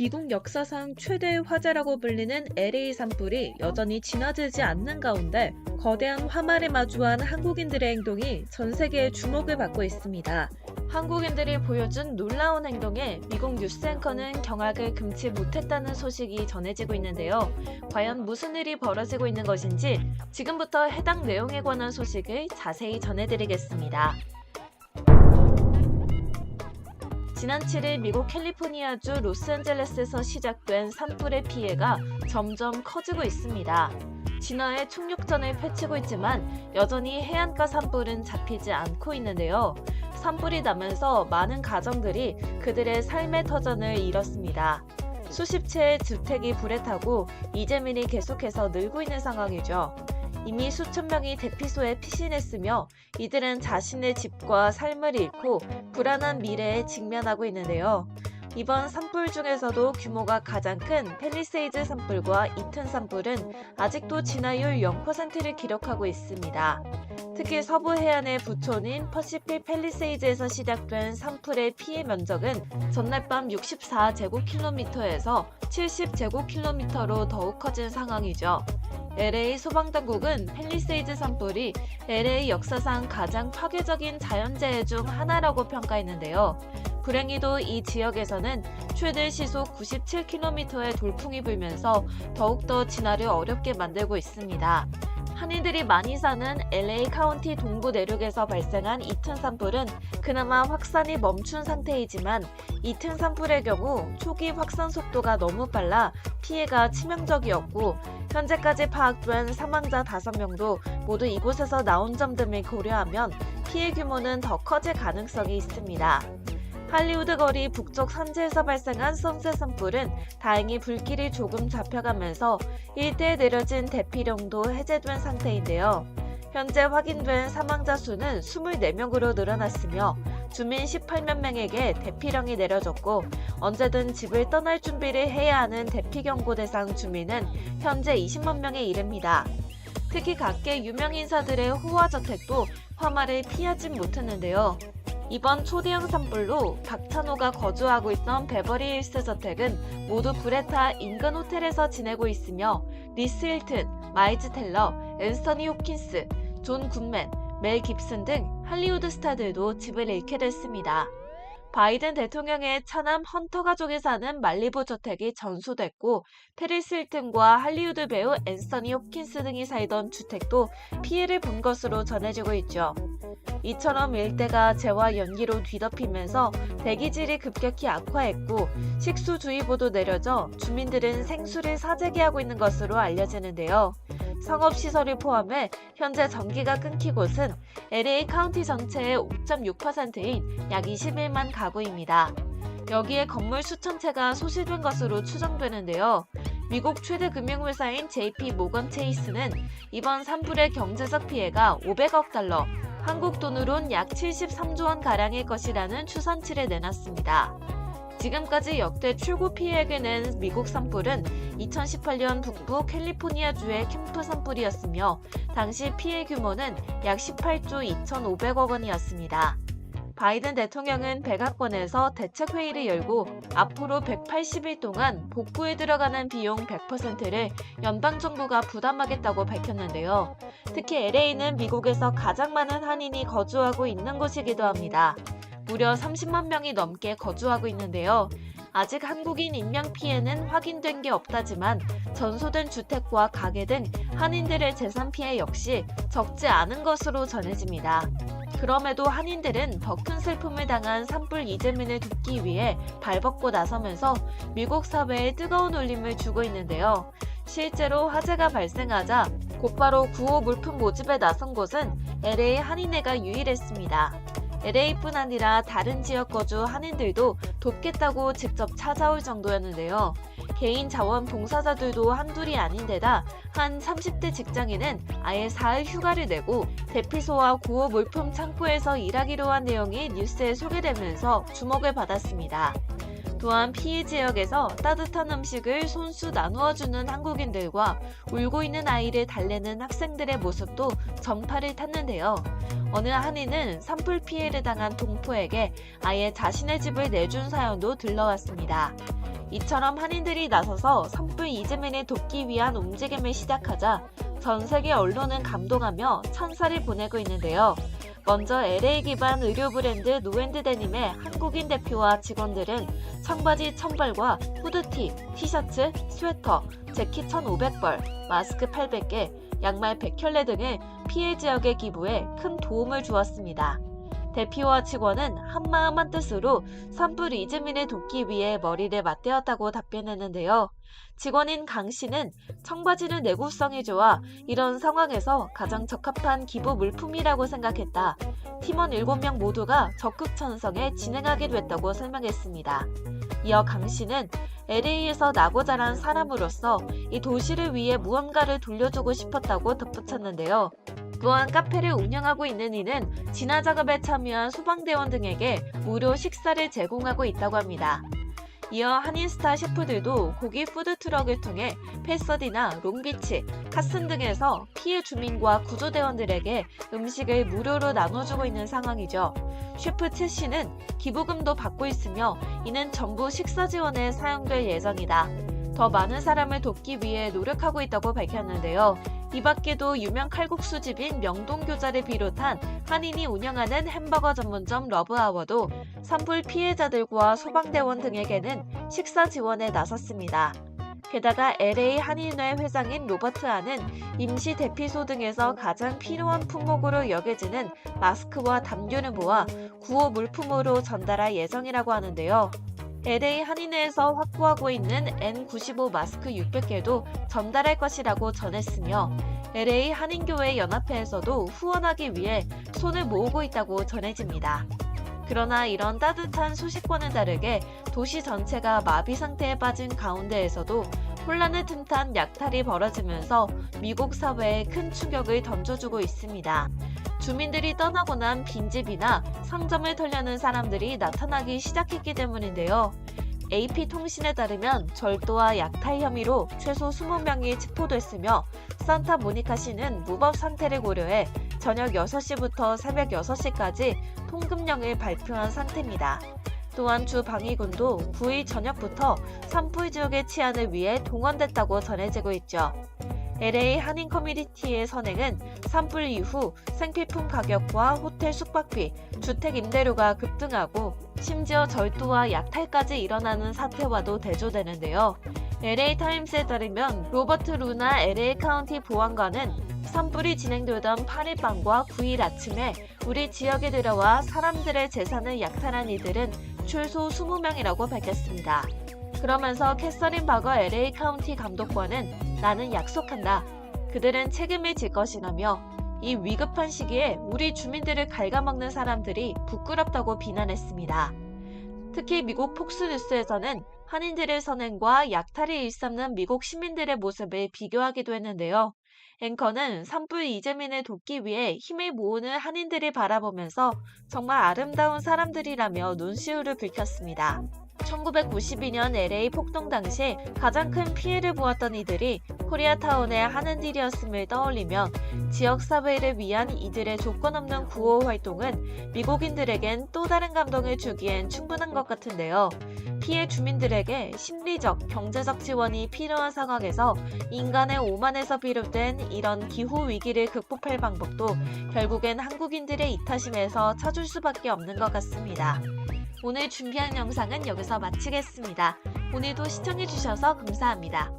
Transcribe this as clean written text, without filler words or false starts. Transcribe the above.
미국 역사상 최대의 화재라고 불리는 LA 산불이 여전히 진화되지 않는 가운데 거대한 화말에 마주한 한국인들의 행동이 전 세계의 주목을 받고 있습니다. 한국인들이 보여준 놀라운 행동에 미국 뉴스 앵커는 경악을 금치 못했다는 소식이 전해지고 있는데요. 과연 무슨 일이 벌어지고 있는 것인지 지금부터 해당 내용에 관한 소식을 자세히 전해드리겠습니다. 지난 7일 미국 캘리포니아주 로스앤젤레스에서 시작된 산불의 피해가 점점 커지고 있습니다. 진화의 총력전을 펼치고 있지만 여전히 해안가 산불은 잡히지 않고 있는데요. 산불이 나면서 많은 가정들이 그들의 삶의 터전을 잃었습니다. 수십 채의 주택이 불에 타고 이재민이 계속해서 늘고 있는 상황이죠. 이미 수천 명이 대피소에 피신했으며 이들은 자신의 집과 삶을 잃고 불안한 미래에 직면하고 있는데요. 이번 산불 중에서도 규모가 가장 큰 팰리세이드 산불과 이튼 산불은 아직도 진화율 0%를 기록하고 있습니다. 특히 서부 해안의 부촌인 퍼시픽 팰리세이드에서 시작된 산불의 피해 면적은 전날 밤 64제곱킬로미터에서 70제곱킬로미터로 더욱 커진 상황이죠. LA 소방당국은 팰리세이드 산불이 LA 역사상 가장 파괴적인 자연재해 중 하나라고 평가했는데요. 불행히도 이 지역에서는 최대 시속 97km의 돌풍이 불면서 더욱더 진화를 어렵게 만들고 있습니다. 한인들이 많이 사는 LA 카운티 동부 내륙에서 발생한 이튼 산불은 그나마 확산이 멈춘 상태이지만 이튼 산불의 경우 초기 확산 속도가 너무 빨라 피해가 치명적이었고 현재까지 파악된 사망자 5명도 모두 이곳에서 나온 점 등을 고려하면 피해 규모는 더 커질 가능성이 있습니다. 할리우드 거리 북쪽 산지에서 발생한 선셋 산불은 다행히 불길이 조금 잡혀가면서 일대에 내려진 대피령도 해제된 상태인데요. 현재 확인된 사망자 수는 24명으로 늘어났으며 주민 18만 명에게 대피령이 내려졌고 언제든 집을 떠날 준비를 해야 하는 대피경고 대상 주민은 현재 20만 명에 이릅니다. 특히 각계 유명 인사들의 호화저택도 화말을 피하진 못했는데요. 이번 초대형 산불로 박찬호가 거주하고 있던 베버리힐스 저택은 모두 불에 타 인근 호텔에서 지내고 있으며 리스 힐튼, 마일즈 텔러, 앤서니 홉킨스, 존 굿맨, 멜 깁슨 등 할리우드 스타들도 집을 잃게 됐습니다. 바이든 대통령의 차남 헌터 가족이 사는 말리부 저택이 전소됐고 페리스 힐튼과 할리우드 배우 앤서니 홉킨스 등이 살던 주택도 피해를 본 것으로 전해지고 있죠. 이처럼 일대가 재와 연기로 뒤덮이면서 대기질이 급격히 악화했고 식수주의보도 내려져 주민들은 생수를 사재기 하고 있는 것으로 알려지는데요. 상업시설을 포함해 현재 전기가 끊긴 곳은 LA 카운티 전체의 5.6%인 약 21만 가구입니다. 여기에 건물 수천 채가 소실된 것으로 추정되는데요. 미국 최대 금융회사인 JP 모건 체이스는 이번 산불의 경제적 피해가 500억 달러, 한국 돈으론 약 73조 원 가량일 것이라는 추산치를 내놨습니다. 지금까지 역대 최고 피해액을 낸 미국 산불은 2018년 북부 캘리포니아주의 캠프 산불이었으며 당시 피해 규모는 약 18조 2,500억 원이었습니다. 바이든 대통령은 백악관에서 대책회의를 열고 앞으로 180일 동안 복구에 들어가는 비용 100%를 연방정부가 부담하겠다고 밝혔는데요. 특히 LA는 미국에서 가장 많은 한인이 거주하고 있는 곳이기도 합니다. 무려 30만 명이 넘게 거주하고 있는데요. 아직 한국인 인명 피해는 확인된 게 없다지만 전소된 주택과 가게 등 한인들의 재산 피해 역시 적지 않은 것으로 전해집니다. 그럼에도 한인들은 더 큰 슬픔을 당한 산불 이재민을 돕기 위해 발벗고 나서면서 미국 사회에 뜨거운 울림을 주고 있는데요. 실제로 화재가 발생하자 곧바로 구호 물품 모집에 나선 곳은 LA 한인회가 유일했습니다. LA뿐 아니라 다른 지역 거주 한인들도 돕겠다고 직접 찾아올 정도였는데요. 개인 자원 봉사자들도 한둘이 아닌데다 한 30대 직장인은 아예 사흘 휴가를 내고 대피소와 구호 물품 창고에서 일하기로 한 내용이 뉴스에 소개되면서 주목을 받았습니다. 또한 피해 지역에서 따뜻한 음식을 손수 나누어주는 한국인들과 울고 있는 아이를 달래는 학생들의 모습도 전파를 탔는데요. 어느 한인은 산불 피해를 당한 동포에게 아예 자신의 집을 내준 사연도 들러왔습니다. 이처럼 한인들이 나서서 산불 이재민을 돕기 위한 움직임을 시작하자 전 세계 언론은 감동하며 찬사를 보내고 있는데요. 먼저 LA 기반 의류 브랜드 노앤드 데님의 한국인 대표와 직원들은 청바지 1000벌과 후드티, 티셔츠, 스웨터, 재킷 1500벌, 마스크 800개, 양말 100켤레 등을 피해 지역에 기부해 큰 도움을 주었습니다. 대표와 직원은 한마음 한뜻으로 산불 이재민을 돕기 위해 머리를 맞대었다고 답변했는데요. 직원인 강 씨는 청바지는 내구성이 좋아 이런 상황에서 가장 적합한 기부 물품이라고 생각했다. 팀원 7명 모두가 적극 찬성해 진행하게 됐다고 설명했습니다. 이어 강 씨는 LA에서 나고 자란 사람으로서 이 도시를 위해 무언가를 돌려주고 싶었다고 덧붙였는데요. 또한 카페를 운영하고 있는 이는 진화 작업에 참여한 소방대원 등에게 무료 식사를 제공하고 있다고 합니다. 이어 한인스타 셰프들도 고기 푸드트럭을 통해 패서디나 롱비치, 카슨 등에서 피해 주민과 구조대원들에게 음식을 무료로 나눠주고 있는 상황이죠. 셰프 채 씨는 기부금도 받고 있으며 이는 전부 식사 지원에 사용될 예정이다. 더 많은 사람을 돕기 위해 노력하고 있다고 밝혔는데요. 이 밖에도 유명 칼국수집인 명동교자를 비롯한 한인이 운영하는 햄버거 전문점 러브아워도 산불 피해자들과 소방대원 등에게는 식사 지원에 나섰습니다. 게다가 LA 한인회 회장인 로버트 안은 임시 대피소 등에서 가장 필요한 품목으로 여겨지는 마스크와 담요를 모아 구호 물품으로 전달할 예정이라고 하는데요. LA 한인회에서 확보하고 있는 N95 마스크 600개도 전달할 것이라고 전했으며 LA 한인교회 연합회에서도 후원하기 위해 손을 모으고 있다고 전해집니다. 그러나 이런 따뜻한 소식과는 다르게 도시 전체가 마비 상태에 빠진 가운데에서도 혼란을 틈탄 약탈이 벌어지면서 미국 사회에 큰 충격을 던져주고 있습니다. 주민들이 떠나고 난 빈집이나 상점을 털려는 사람들이 나타나기 시작했기 때문인데요. AP통신에 따르면 절도와 약탈 혐의로 최소 20명이 체포됐으며 산타모니카시는 무법 상태를 고려해 저녁 6시부터 새벽 6시까지 통금령을 발표한 상태입니다. 또한 주 방위군도 9일 저녁부터 산불 지역의 치안을 위해 동원됐다고 전해지고 있죠. LA 한인 커뮤니티의 선행은 산불 이후 생필품 가격과 호텔 숙박비, 주택 임대료가 급등하고 심지어 절도와 약탈까지 일어나는 사태와도 대조되는데요. LA타임스에 따르면 로버트 루나 LA 카운티 보안관은 산불이 진행되던 8일 밤과 9일 아침에 우리 지역에 들어와 사람들의 재산을 약탈한 이들은 최소 20명이라고 밝혔습니다. 그러면서 캐서린 바거 LA 카운티 감독관은 나는 약속한다. 그들은 책임을 질 것이라며 이 위급한 시기에 우리 주민들을 갉아먹는 사람들이 부끄럽다고 비난했습니다. 특히 미국 폭스뉴스에서는 한인들의 선행과 약탈을 일삼는 미국 시민들의 모습을 비교하기도 했는데요. 앵커는 산불 이재민을 돕기 위해 힘을 모으는 한인들을 바라보면서 정말 아름다운 사람들이라며 눈시울을 붉혔습니다. 1992년 LA 폭동 당시 가장 큰 피해를 보았던 이들이 코리아타운에 하는 일이었음을 떠올리며 지역 사회를 위한 이들의 조건 없는 구호 활동은 미국인들에겐 또 다른 감동을 주기엔 충분한 것 같은데요. 피해 주민들에게 심리적, 경제적 지원이 필요한 상황에서 인간의 오만에서 비롯된 이런 기후 위기를 극복할 방법도 결국엔 한국인들의 이타심에서 찾을 수밖에 없는 것 같습니다. 오늘 준비한 영상은 여기서 마치겠습니다. 오늘도 시청해주셔서 감사합니다.